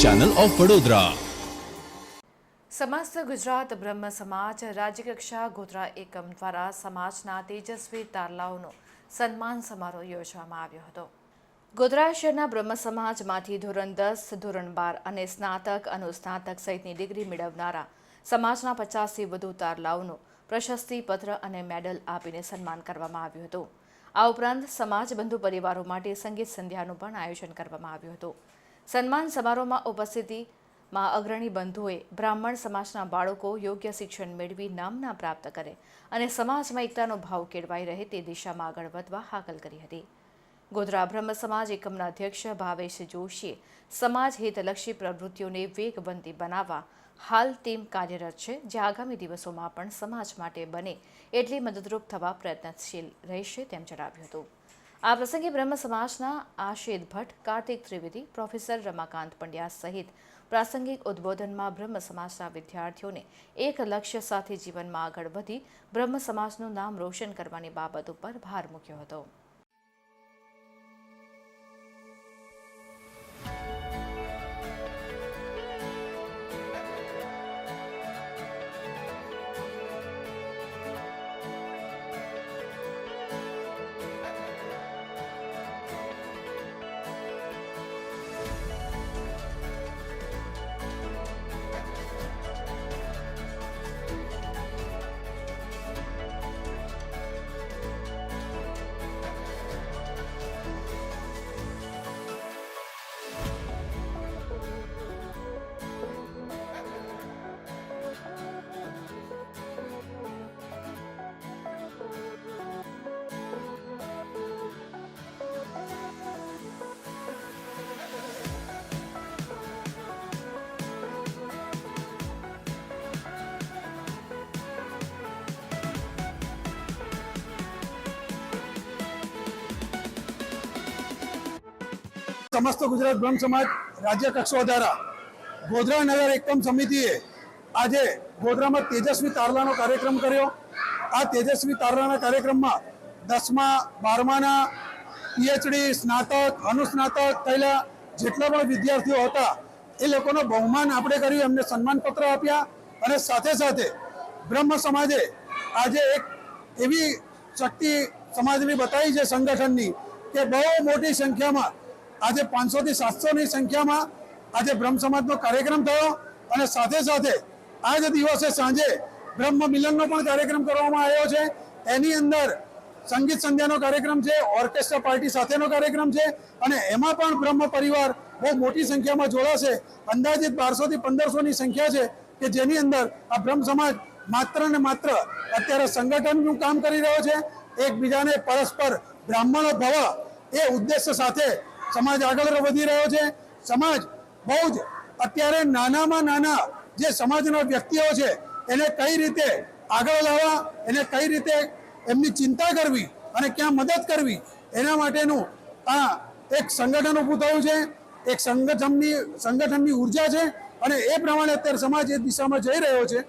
Channel of Vadodara. समस्त गुजरात ब्रह्म समाज राज्यकक्षा गोधरा एकम द्वारा समाजना तेजस्वी तारलाओનો સન્માન સમારોહ યોજવામાં આવ્યો હતો। ગોધરા શહેરના બ્રહ્મ સમાજમાંથી ધોરણ 10, ધોરણ 12 અને સ્નાતક, અનુસ્નાતક સહિતની ડિગ્રી મેળવનારા સમાજના 50થી વધુ તારલાઓનું પ્રશસ્તિપત્ર અને મેડલ આપીને સન્માન કરવામાં આવ્યું હતું। આ ઉપરાંત સમાજ બંધુ પરિવારો માટે સંગીત સંધ્યાનું પણ આયોજન કરવામાં આવ્યું હતું। સન્માન સમારોહમાં ઉપસ્થિતિમાં અગ્રણી બંધુઓએ બ્રાહ્મણ સમાજના બાળકો યોગ્ય શિક્ષણ મેળવી નામના પ્રાપ્ત કરે અને સમાજમાં એકતાનો ભાવ કેળવાઈ રહે તે દિશામાં આગળ વધવા હાકલ કરી હતી। ગોધરા બ્રહ્મ સમાજ એકમના અધ્યક્ષ ભાવેશ જોશીએ સમાજ હિતલક્ષી પ્રવૃત્તિઓને વેગવંતી બનાવવા હાલ ટીમ કાર્યરત છે, જે આગામી દિવસોમાં પણ સમાજ માટે બને એટલી મદદરૂપ થવા પ્રયત્નશીલ રહેશે તેમ જણાવ્યું હતું। આ પ્રસંગે બ્રહ્મ સમાજના આશિદ ભટ્ટ, કાર્તિક ત્રિવેદી, પ્રોફેસર રમાકાંત પંડ્યા સહિત પ્રાસંગિક ઉદ્બોધનમાં બ્રહ્મ સમાજના વિદ્યાર્થીઓને એક લક્ષ્ય સાથે જીવનમાં આગળ વધી બ્રહ્મ સમાજનું નામ રોશન કરવાની બાબત ઉપર ભાર મૂક્યો હતો। समस्त गुजरात ब्रह्म समाज राज्य कक्षा द्वारा गोधरा नगर एकम समितिए आज गोधरा में तेजस्वी तारलानो कार्यक्रम कर्यो। आ तेजस्वी तारलाना कार्यक्रम में 10मा 12माना पीएचडी, स्नातक, अनुस्नातक थयेला जेटला पण विद्यार्थीओ हता ए लोकोनो बहुमान आपणे कर्युं, एमने सन्मानपत्र आप्या અને સાથે સાથે બ્રહ્મ સમાજે આજે એક એવી શક્તિ સમાજની બતાવી છે સંગઠનની કે બહુ મોટી સંખ્યામાં આજે 500 થી 700 ની સંખ્યામાં આજે બ્રહ્મ સમાજનો કાર્યક્રમ થયો અને સાથે સાથે આજ દિવસે સાંજે બ્રહ્મ મિલનનો પણ કાર્યક્રમ કરવામાં આવ્યો છે। એની અંદર સંગીત સંધ્યાનો કાર્યક્રમ છે, ઓર્કેસ્ટ્રા પાર્ટી સાથેનો કાર્યક્રમ છે અને એમાં પણ બ્રહ્મ પરિવાર બહુ મોટી સંખ્યામાં જોડાશે। અંદાજિત 1200 થી 1500 ની સંખ્યા છે કે જેની અંદર આ બ્રહ્મ સમાજ માત્ર ને માત્ર અત્યારે સંગઠનનું કામ કરી રહ્યો છે, એકબીજાને પરસ્પર બ્રાહ્મણો ભવ એ ઉદ્દેશ્ય સાથે સમાજ આગળ વધી રહ્યો છે। સમાજ બહુ જ અત્યારે નાનામાં નાના જે સમાજના વ્યક્તિઓ છે એને કઈ રીતે આગળ લાવવા, એને કઈ રીતે એમની ચિંતા કરવી અને ક્યાં મદદ કરવી એના માટેનું આ એક સંગઠન ઊભું થયું છે, એક સંગઠનની ઉર્જા છે અને એ પ્રમાણે અત્યારે સમાજ એ દિશામાં જઈ રહ્યો છે।